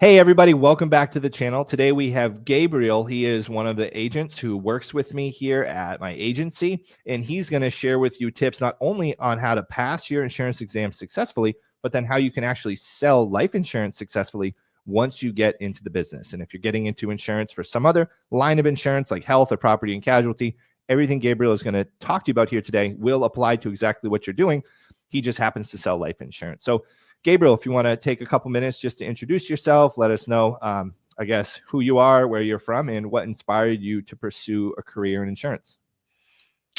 Hey everybody, welcome back to the channel. Today we have Gabriel. He is one of the agents who works with me here at my agency, and he's going to share with you tips not only on how to pass your insurance exam successfully, but then how you can actually sell life insurance successfully once you get into the business. And if you're getting into insurance for some other line of insurance like health or property and casualty, everything Gabriel is going to talk to you about here today will apply to exactly what you're doing. He just happens to sell life insurance. So Gabriel, if you want to take a couple minutes just to introduce yourself, let us know, I guess, who you are, where you're from, and what inspired you to pursue a career in insurance.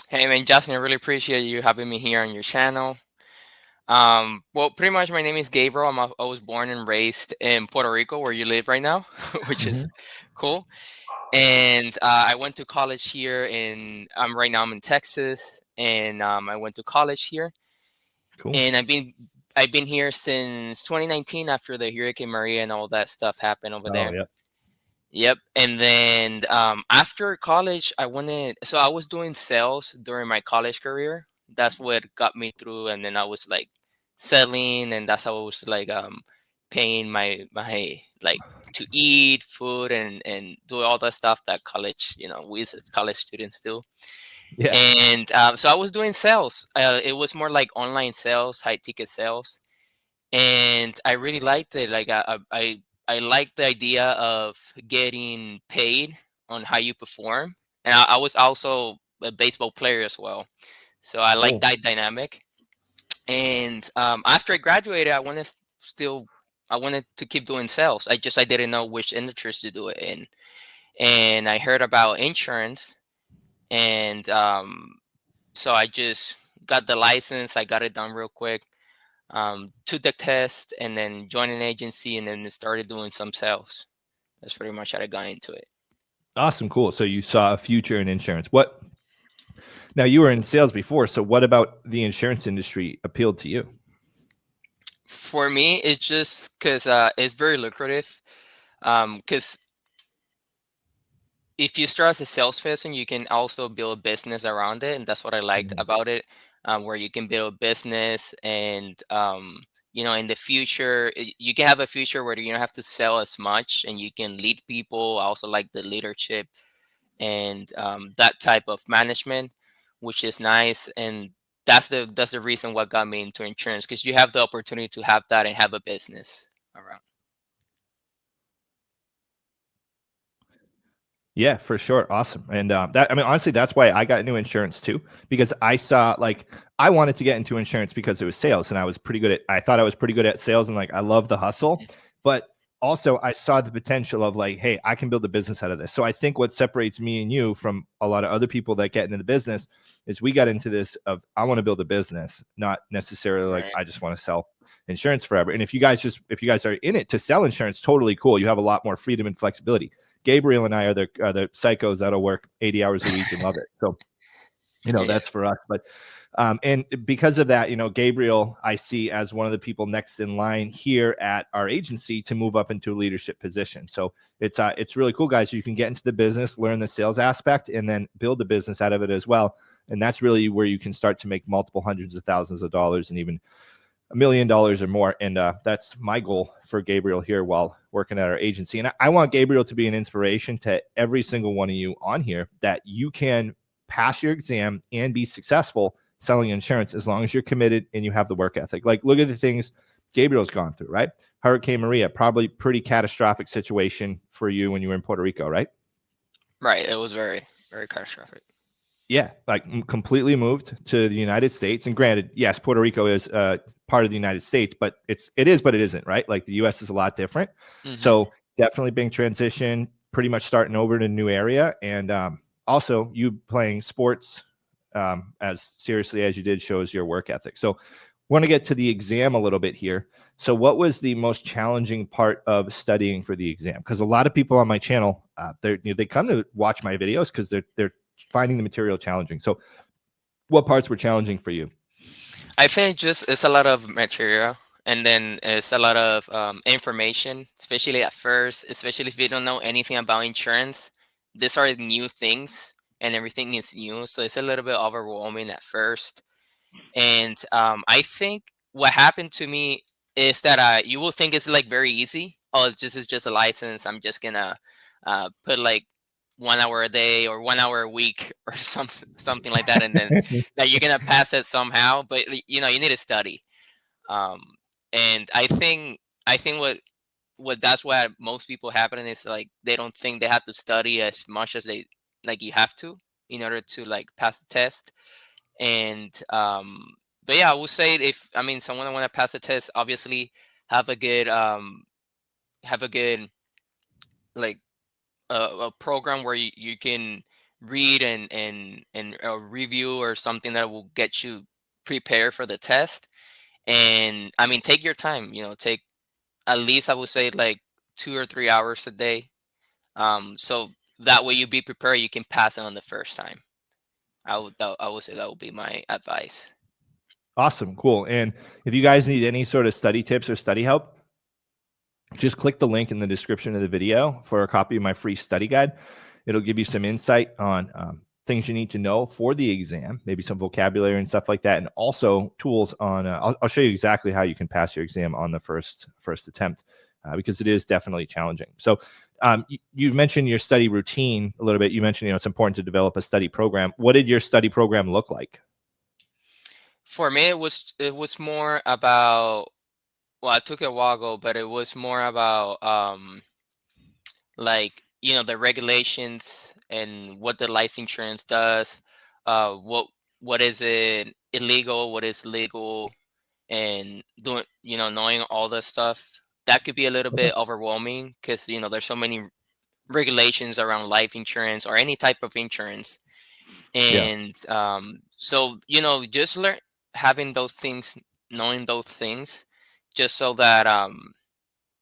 Hey man, Justin, I really appreciate you having me here on your channel. Well, pretty much my name is Gabriel. I was born and raised in Puerto Rico, where you live right now, which is cool. And I went to college here right now I'm in Texas, and I went to college here, Cool. and I've been here since 2019 after the Hurricane Maria and all that stuff happened over Oh, there. yeah. Yep. And then after college, so I was doing sales during my college career. That's what got me through. And then I was like selling, and that's how I was like paying my like to eat food and do all that stuff that college, we as college students do. Yeah. And so I was doing sales. It was more like online sales, high ticket sales, and I really liked it. Like I liked the idea of getting paid on how you perform, and I was also a baseball player as well, so I like Cool. that dynamic. And after I graduated, I wanted to keep doing sales. I didn't know which industries to do it in, and I heard about insurance, and so I just got the license. I got it done real quick, took the test, and then joined an agency, and then started doing some sales. That's pretty much how I got into it. Awesome. Cool. So you saw a future in insurance. Now you were in sales before. So what about the insurance industry appealed to you? For me, it's just because it's very lucrative. Because if you start as a salesperson, you can also build a business around it, and that's what I liked Mhm. about it. Where you can build a business, and in the future, you can have a future where you don't have to sell as much, and you can lead people. I also like the leadership and that type of management, which is nice. And that's the reason what got me into insurance, because you have the opportunity to have that and have a business around. Yeah, for sure. Awesome. And honestly, that's why I got into insurance too, because I saw I wanted to get into insurance because it was sales, and I thought I was pretty good at sales, and I love the hustle, but also I saw the potential of hey, I can build a business out of this. So I think what separates me and you from a lot of other people that get into the business is we got into this of I want to build a business, not necessarily Right. I just want to sell insurance forever. And if you guys are in it to sell insurance, totally cool. You have a lot more freedom and flexibility. Gabriel and I are the psychos that'll work 80 hours a week and love it. So, Yeah. that's for us. But, and because of that, Gabriel, I see as one of the people next in line here at our agency to move up into a leadership position. So it's really cool, guys. You can get into the business, learn the sales aspect, and then build the business out of it as well. And that's really where you can start to make multiple hundreds of thousands of dollars and even $1 million or more. And that's my goal for Gabriel here while working at our agency. And I want Gabriel to be an inspiration to every single one of you on here, that you can pass your exam and be successful selling insurance as long as you're committed and you have the work ethic. Look at the things Gabriel's gone through, right? Hurricane Maria, probably pretty catastrophic situation for you when you were in Puerto Rico, right? Right. It was very, very catastrophic. Yeah, completely moved to the United States. And granted, yes, Puerto Rico is part of the United States, but it is, but it isn't, right? Like the U.S. is a lot different. Hmm. So definitely being transition, pretty much starting over in a new area, and also you playing sports as seriously as you did shows your work ethic. So want to get to the exam a little bit here. So what was the most challenging part of studying for the exam? Because a lot of people on my channel, they come to watch my videos because they're finding the material challenging. So what parts were challenging for you? I think just it's a lot of material, and then it's a lot of information, especially at first, especially if you don't know anything about insurance. These are new things, and everything is new, so it's a little bit overwhelming at first. And I think what happened to me is that you will think it's like very easy, oh, it's just a license. I'm just gonna put like 1 hour a day or 1 hour a week or something like that, and then that you're gonna pass it somehow. But you know, you need to study. Um, and I think what that's why most people happen is like they don't think they have to study as much as they like you have to in order to like pass the test. And but yeah, I would say if I mean someone want to pass the test, obviously have a good have a good like a program where you can read and a review or something that will get you prepared for the test. And I mean, take your time. You know, take at least I would say like 2 or 3 hours a day. So that way you be prepared. You can pass it on the first time. I would say that would be my advice. Awesome, cool. And if you guys need any sort of study tips or study help, just click the link in the description of the video for a copy of my free study guide. It'll give you some insight on things you need to know for the exam, maybe some vocabulary and stuff like that, and also tools on. I'll show you exactly how you can pass your exam on the first attempt, because it is definitely challenging. So, you mentioned your study routine a little bit. You mentioned it's important to develop a study program. What did your study program look like? For me, it was more about. Well, I took it a while ago, but it was more about like the regulations and what the life insurance does, what is it illegal, what is legal, and doing knowing all this stuff. That could be a little Okay. bit overwhelming because there's so many regulations around life insurance or any type of insurance. Yeah. And so just learn having those things, knowing those things, just so that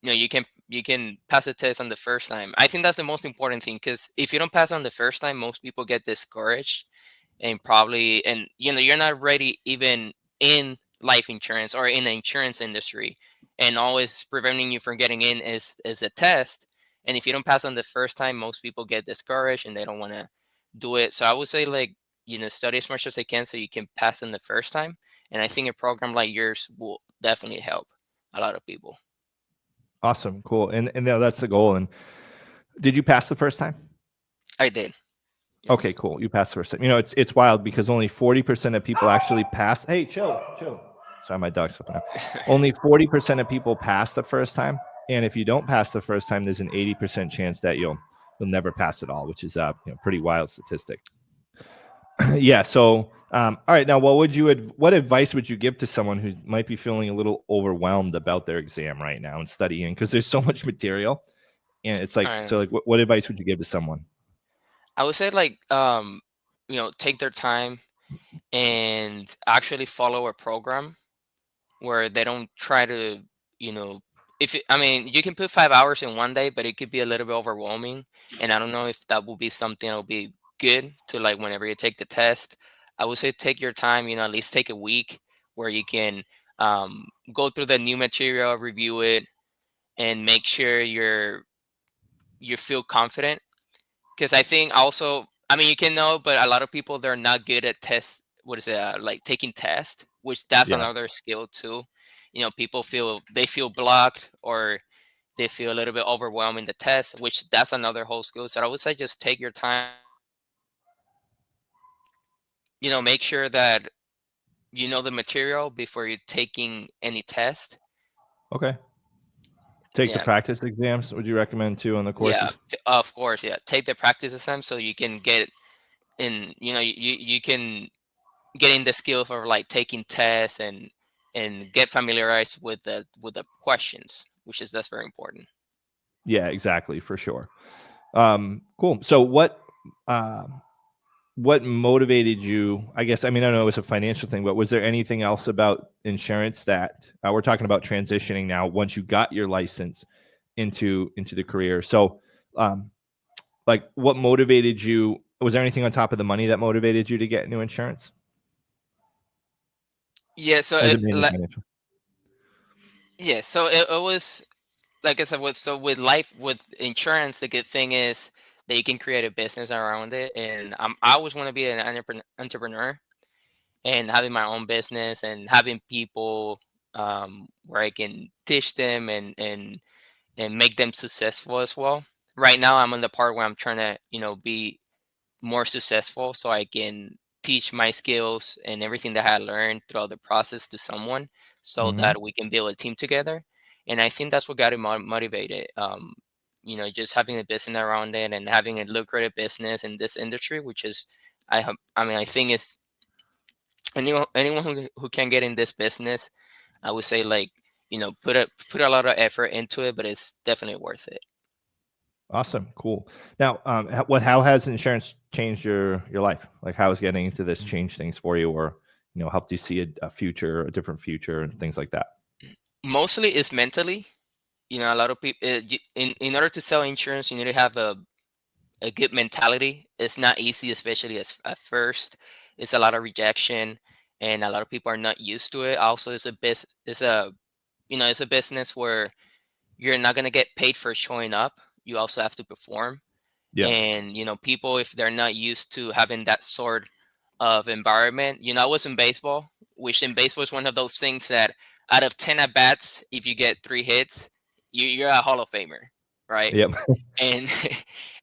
you can pass the test on the first time. I think that's the most important thing, because if you don't pass on the first time, most people get discouraged, and probably, and you're not ready even in life insurance or in the insurance industry, and always preventing you from getting in is a test. And if you don't pass on the first time, most people get discouraged and they don't want to do it. So I would say, like, study as much as they can so you can pass in the first time. And I think a program like yours will definitely help a lot of people. Awesome, cool. And that's the goal. And did you pass the first time? I did. Okay, Yes. cool. You passed the first time. It's wild because only 40% of people actually pass. Hey, chill, chill. Sorry, my dog's flipping out. Only 40% of people pass the first time, and if you don't pass the first time, there's an 80% chance that you'll never pass at all, which is pretty wild statistic. Yeah. So, all right. Now, what advice would you give to someone who might be feeling a little overwhelmed about their exam right now and studying, because there's so much material, and it's like, All so like, what advice would you give to someone? I would say, like, take their time and actually follow a program where they don't try to, you know, I mean, you can put 5 hours in one day, but it could be a little bit overwhelming. And I don't know if that will be something that will be good to, like, whenever you take the test. I would say take your time, at least take a week where you can go through the new material, review it, and make sure you feel confident. Because I think also, I mean, you can know, but a lot of people, they're not good at test. What is it? Like taking tests, which that's Yeah. another skill too. People feel blocked, or they feel a little bit overwhelmed in the test, which that's another whole skill. So I would say just take your time. Make sure that you know the material before you're taking any test. Okay. Take the Yeah, practice exams. Would you recommend too on the yeah, courses? of course, yeah. Take the practice exam so you can get in. You can getting the skill for like taking tests and get familiarized with the questions, which is that's very important. Yeah, exactly, for sure. Cool. So what motivated you? I guess, I mean, I don't know, it was a financial thing, but was there anything else about insurance that we're talking about transitioning now once you got your license into the career? So, um, like, what motivated you? Was there anything on top of the money that motivated you to get new insurance? Yeah, so Or is it it mainly like financial? yeah, so it was like I said, with insurance, the good thing is that you can create a business around it. And I always want to be an entrepreneur, and having my own business and having people where I can teach them and make them successful as well. Right now, I'm on the part where I'm trying to, be more successful so I can teach my skills and everything that I learned throughout the process to someone so Hmm. that we can build a team together. And I think that's what got him motivated. Just having a business around it and having a lucrative business in this industry, which is, I think it's anyone who can get in this business, I would say like, put a lot of effort into it, but it's definitely worth it. Awesome, cool. Now, how has insurance changed your life? Like, how has getting into this changed things for you, or helped you see a future, a different future, and things like that? Mostly it's mentally. A lot of people, in order to sell insurance, you need to have a good mentality. It's not easy, especially at first. It's a lot of rejection, and a lot of people are not used to it. Also, it's a business where you're not gonna get paid for showing up. You also have to perform. Yeah. And people, if they're not used to having that sort of environment, I was in baseball, which in baseball is one of those things that out of 10 at bats, if you get 3 hits, you're a Hall of Famer, right? Yep. And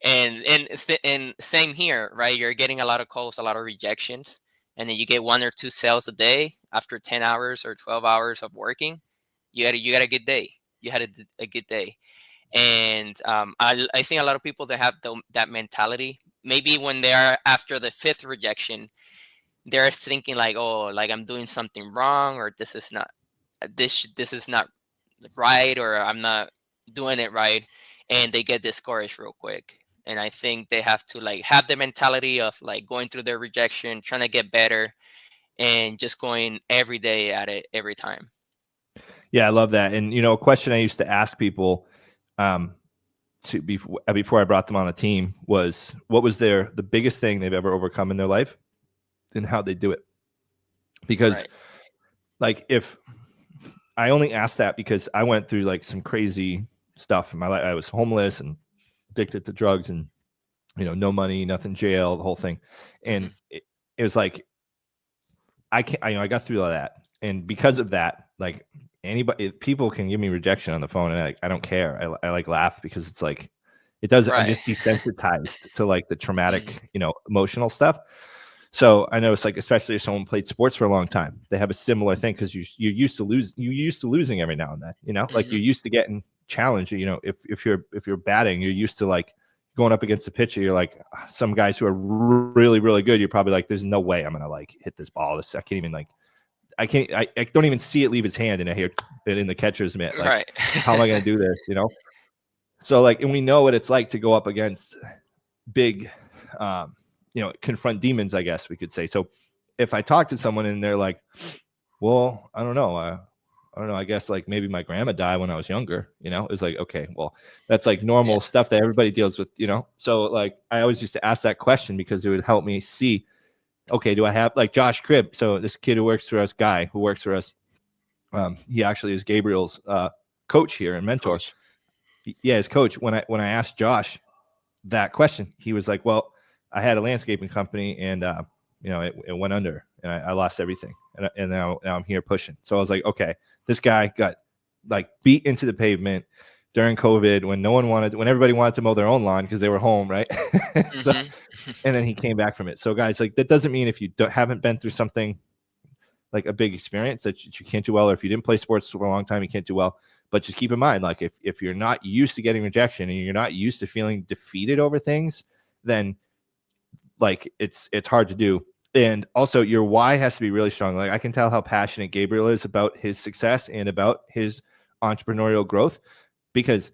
and same here, right? You're getting a lot of calls, a lot of rejections, and then you get 1 or 2 sales a day after 10 hours or 12 hours of working. You had a good day. You had a good day. And I think a lot of people that have that mentality, maybe when they are after the fifth rejection, they're thinking like, oh, like I'm doing something wrong, or this is not right, or I'm not doing it right, and they get discouraged real quick. And I think they have to like have the mentality of like going through their rejection, trying to get better, and just going every day at it every time. Yeah, I love that. And a question I used to ask people, um, before I brought them on the team was, what was the biggest thing they've ever overcome in their life, and how they do it? Because, Right. like, if I only asked that because I went through like some crazy stuff in my life. I was homeless and addicted to drugs, and no money, nothing, jail, the whole thing. And Hmm. it was like, I got through all that, and because of that, like, people can give me rejection on the phone, and I don't care. I like laugh, because it's like, it does. I'm Right. just desensitized to like the Hmm. traumatic, emotional stuff. So I know it's like, especially if someone played sports for a long time, they have a similar thing, because you're used to losing every now and then. Like, Hmm. you're used to getting challenged. If you're batting, you're used to like going up against the pitcher. You're like, some guys who are really really good, you're probably like, there's no way I'm gonna like hit this ball. I can't even like, I don't even see it leave his hand, and I hear it in the catcher's mitt. Like, Right. how am I gonna do this? So like, and we know what it's like to go up against big, confront demons, I guess we could say. So if I talk to someone and they're like, well, I don't know, I guess like maybe my grandma died when I was younger, it's like, okay, well, that's like Yeah. normal stuff that everybody deals with. So like, I always used to ask that question, because it would help me see, okay, do I have, like, Josh Cribb? So this kid who works for us, he actually is Gabriel's coach here and mentor. Coach. Yeah, his coach. When I asked Josh that question, he was like, well, I had a landscaping company, and it went under, and I lost everything, and now I'm here pushing. So I was like, okay, this guy got like beat into the pavement during COVID, when everybody wanted to mow their own lawn because they were home, right? So, Hmm. and then he came back from it. So guys, like, that doesn't mean if you haven't been through something like a big experience that you can't do well, or if you didn't play sports for a long time, you can't do well. But just keep in mind, like, if you're not used to getting rejection, and you're not used to feeling defeated over things, then like, it's hard to do. And also, your why has to be really strong. Like, I can tell how passionate Gabriel is about his success and about his entrepreneurial growth, because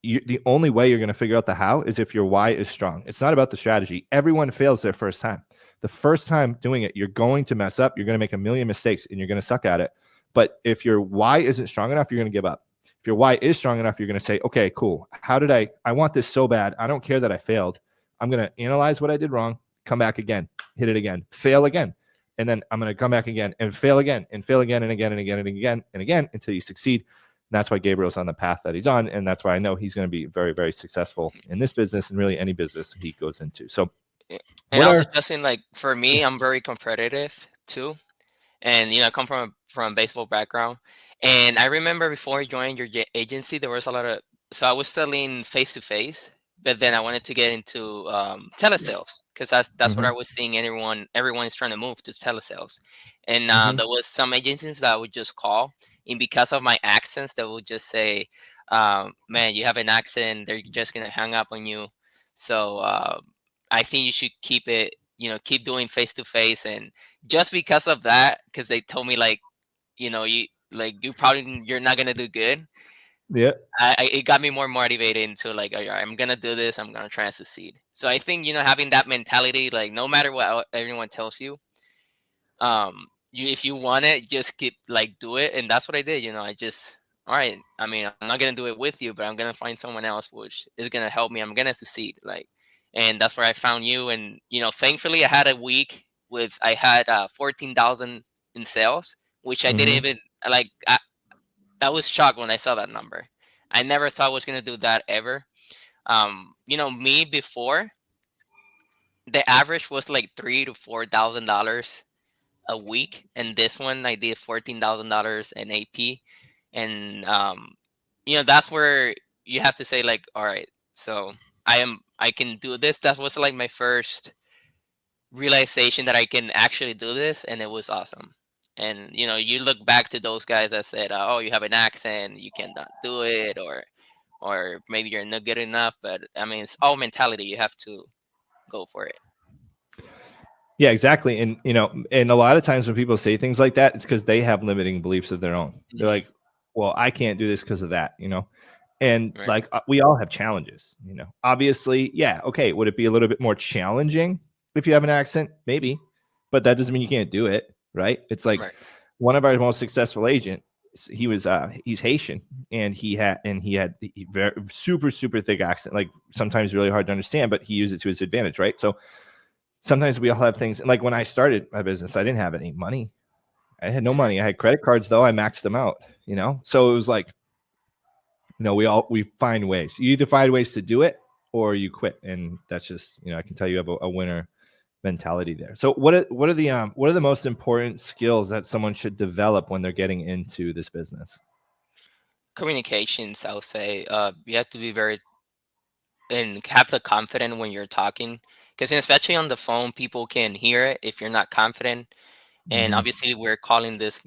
the only way you're going to figure out the how is if your why is strong. It's not about the strategy. Everyone fails their first time. The first time doing it, you're going to mess up. You're going to make a million mistakes, and you're going to suck at it. But if your why isn't strong enough, you're going to give up. If your why is strong enough, you're going to say, okay, cool. How did I want this so bad. I don't care that I failed. I'm going to analyze what I did wrong, come back again, hit it again, fail again. And then I'm going to come back again and fail again and fail again and again and again and again and again until you succeed. And that's why Gabriel's on the path that he's on. And that's why I know he's going to be very, very successful in this business, and really any business he goes into. So Yeah. And what also, are, Justin, like for yeah, me, I'm very competitive too, and I come from a baseball background. And I remember before you joined your agency, there was a lot of so I was selling face to face, but then I wanted to get into telesales because that's what I Hmm. was seeing. Everyone is trying to move to telesales, and Hmm. there was some agencies that I would just call, and because of my accents, they would just say, "Man, you have an accent. They're just gonna hang up on you." So I think you should keep it. Keep doing face to face, and just because of that, because they told me like, you're not gonna do good. Yeah. It got me more motivated into like, "Oh, yeah, I'm gonna do this. I'm gonna try and succeed." So I think having that mentality, like no matter what everyone tells you, if you want it, just keep like do it, and that's what I did. I just all right. I mean, I'm not gonna do it with you, but I'm gonna find someone else which is gonna help me. I'm gonna succeed, like, and that's where I found you. And thankfully, I had a week with I had 14,000 in sales, which I didn't Hmm. even like. I was shocked when I saw that number. I never thought I was gonna do that ever. Me before the average was like $3,000 to $4,000 a week, and this one I did $14,000 in AP, and that's where you have to say like, all right, so I can do this. That was like my first realization that I can actually do this, and it was awesome. And you look back to those guys that said, "Oh, you have an accent, you cannot do it," or maybe you're not good enough. But I mean, it's all mentality. You have to go for it. Yeah, exactly. And and a lot of times when people say things like that, it's because they have limiting beliefs of their own. They're Hmm. like, "Well, I can't do this because of that," And Right. like we all have challenges. Obviously, yeah. Okay, would it be a little bit more challenging if you have an accent? Maybe, but that doesn't mean you can't do it, right? It's like Right. one of our most successful agents. He's Haitian, and he very super thick accent, like sometimes really hard to understand, but he used it to his advantage, right? So sometimes we all have things. And like when I started my business, I didn't have any money. I had no Hmm. money. I had credit cards though. I maxed them out, So it was like, we find ways. You either find ways to do it or you quit. And that's just, I can tell you have a winner mentality there. So what are the most important skills that someone should develop when they're getting into this business? Communications, I would say. You have to be very and have the confidence when you're talking, because especially on the phone, people can hear it if you're not confident. And Hmm. obviously, we're calling this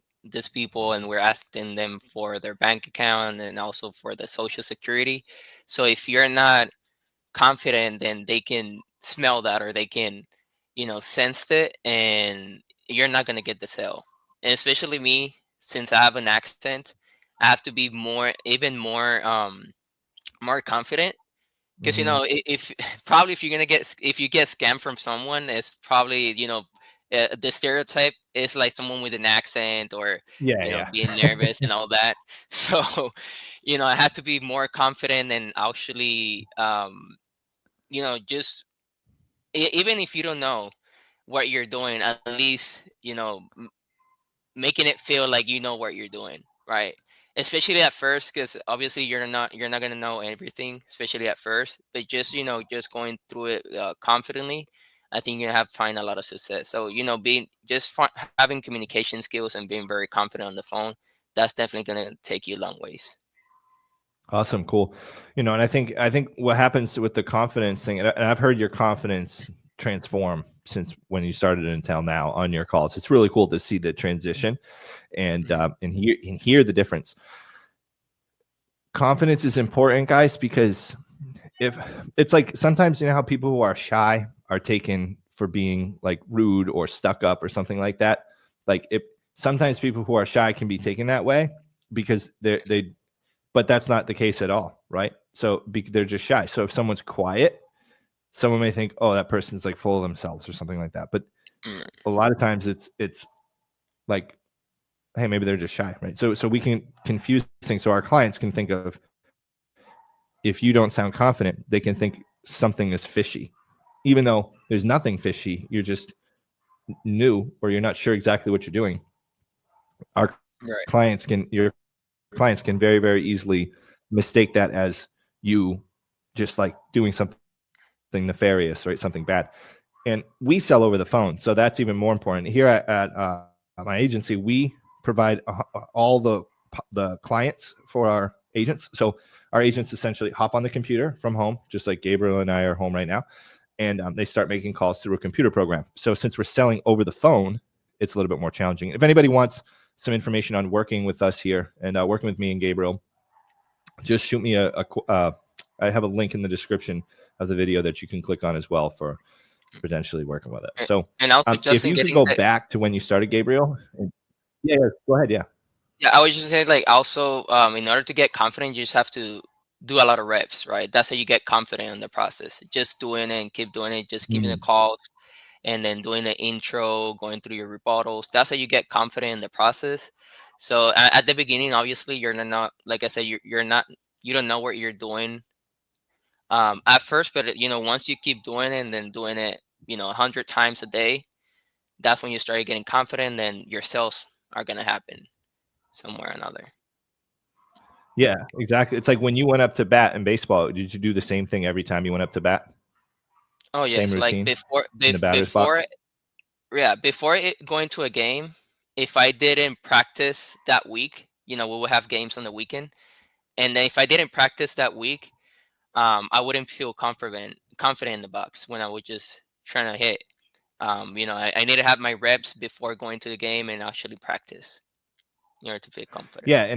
people and we're asking them for their bank account and also for the social security. So if you're not confident, then they can smell that, or they can sense it, and you're not going to get the sale. And especially me, since I have an accent, I have to be even more confident, because Hmm. if probably if you're gonna if you get scammed from someone, it's probably the stereotype is like someone with an accent, or Yeah, yeah. being nervous and all that. So I have to be more confident, and actually just even if you don't know what you're doing, at least making it feel like you know what you're doing, right? Especially at first, because obviously you're not gonna know everything, especially at first. But just just going through it confidently, I think you have find a lot of success. So being just having communication skills and being very confident on the phone, that's definitely gonna take you a long ways. Awesome, cool. And I think what happens with the confidence thing, and I've heard your confidence transform since when you started until now on your calls. It's really cool to see the transition and Mhm. hear the difference. Confidence is important, guys, because if it's like sometimes how people who are shy are taken for being like rude or stuck up or something like that. Like it sometimes people who are shy can be taken that way because they but that's not the case at all, right? So they're just shy. So if someone's quiet, someone may think, "Oh, that person's like full of themselves" or something like that. But Mm. a lot of times it's like, "Hey, maybe they're just shy," right? So we can confuse things. So our clients can think of, if you don't sound confident, they can think something is fishy, even though there's nothing fishy. You're just new, or you're not sure exactly what you're doing. Our Right. your clients can very, very easily mistake that as you just like doing something nefarious, right? Something bad. And we sell over the phone. So that's even more important. Here at my agency, we provide all the clients for our agents. So our agents essentially hop on the computer from home, just like Gabriel and I are home right now, and they start making calls through a computer program. So since we're selling over the phone, it's a little bit more challenging. If anybody wants some information on working with us here and working with me and Gabriel, just shoot me I have a link in the description of the video that you can click on as well for potentially working with it. So and also if you could go back to when you started, Gabriel. Yeah, go ahead. Yeah. Yeah, I was just saying, like, also, in order to get confident, you just have to do a lot of reps, right? That's how you get confident in the process. Just doing it and keep doing it, just giving the calls, and then doing the intro, going through your rebuttals. That's how you get confident in the process. So at the beginning, obviously, you're not, like I said, you're not, you don't know what you're doing at first, but once you keep doing it and then doing it, 100 times a day, that's when you start getting confident. Then your sales are gonna happen somewhere or another. Yeah, exactly. It's like when you went up to bat in baseball, did you do the same thing every time you went up to bat? Oh yes, Same like routine before in the batter's box? before going to a game, if I didn't practice that week, we would have games on the weekend, and then if I didn't practice that week, I wouldn't feel confident in the box when I was just trying to hit. I need to have my reps before going to the game and actually practice in order to feel confident. Yeah,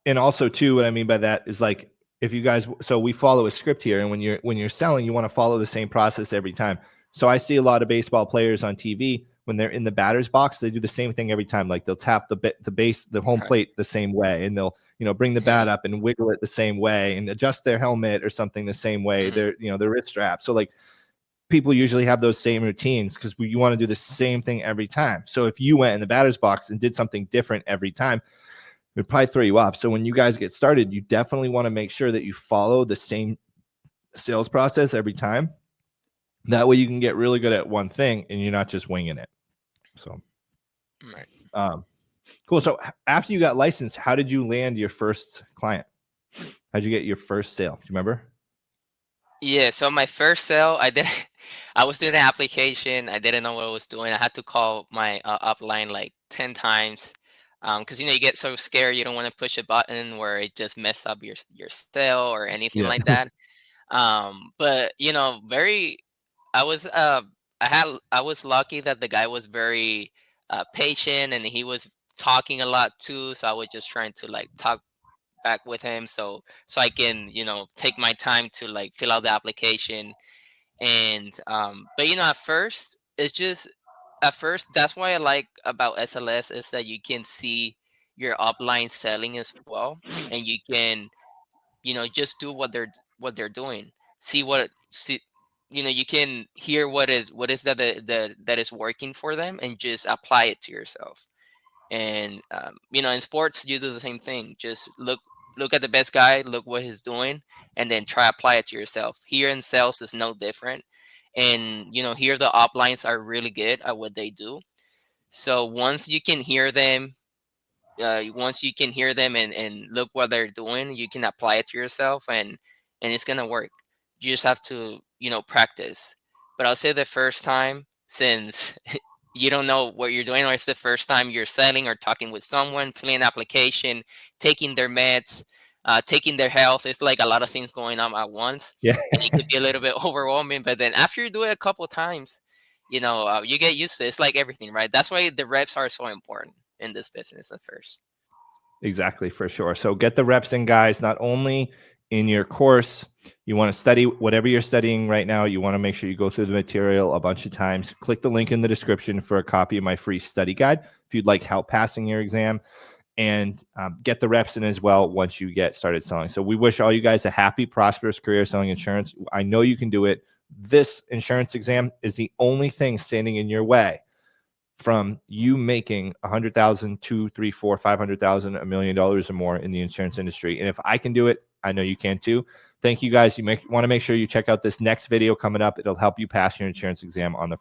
and also too, what I mean by that is, like, if you guys, so we follow a script here, and when you're selling, you want to follow the same process every time. So I see a lot of baseball players on TV when they're in the batter's box, they do the same thing every time. Like they'll tap the home plate the same way, and they'll bring the bat up and wiggle it the same way, and adjust their helmet or something the same way. Their wrist strap. So like people usually have those same routines because you want to do the same thing every time. So if you went in the batter's box and did something different every time, it would probably throw you off. So when you guys get started, you definitely want to make sure that you follow the same sales process every time. That way you can get really good at one thing and you're not just winging it. So, cool. So after you got licensed, how did you land your first client? How'd you get your first sale? Do you remember? Yeah. So my first sale, I was doing the application. I didn't know what I was doing. I had to call my upline like 10 times. Because you get so scared, you don't want to push a button where it just mess up your sale or anything like that. But I was lucky that the guy was very patient, and he was talking a lot too. So I was just trying to like talk back with him, so I can take my time to like fill out the application. And but at first, that's why I like about SLS is that you can see your upline selling as well, and you can, just do what they're doing. You can hear what is that is working for them, and just apply it to yourself. And in sports, you do the same thing. Just look at the best guy, look what he's doing, and then try apply it to yourself. Here in sales is no different. And here the uplines are really good at what they do. So once you can hear them and look what they're doing, you can apply it to yourself, and it's gonna work. You just have to practice. But I'll say the first time, since you don't know what you're doing, or it's the first time you're selling or talking with someone, filling an application, taking their meds, taking their health. It's like a lot of things going on at once. Yeah. And it could be a little bit overwhelming. But then after you do it a couple of times, you get used to it. It's like everything, right? That's why the reps are so important in this business at first. Exactly, for sure. So get the reps in, guys. Not only in your course, you want to study whatever you're studying right now. You want to make sure you go through the material a bunch of times. Click the link in the description for a copy of my free study guide if you'd like help passing your exam, and get the reps in as well once you get started selling. So we wish all you guys a happy, prosperous career selling insurance. I know you can do it. This insurance exam is the only thing standing in your way from you making $100,000, $200,000, $300,000, $400,000, $500,000, $1 million or more in the insurance industry. And if I can do it, I know you can too. Thank you, guys. You want to make sure you check out this next video coming up. It'll help you pass your insurance exam on the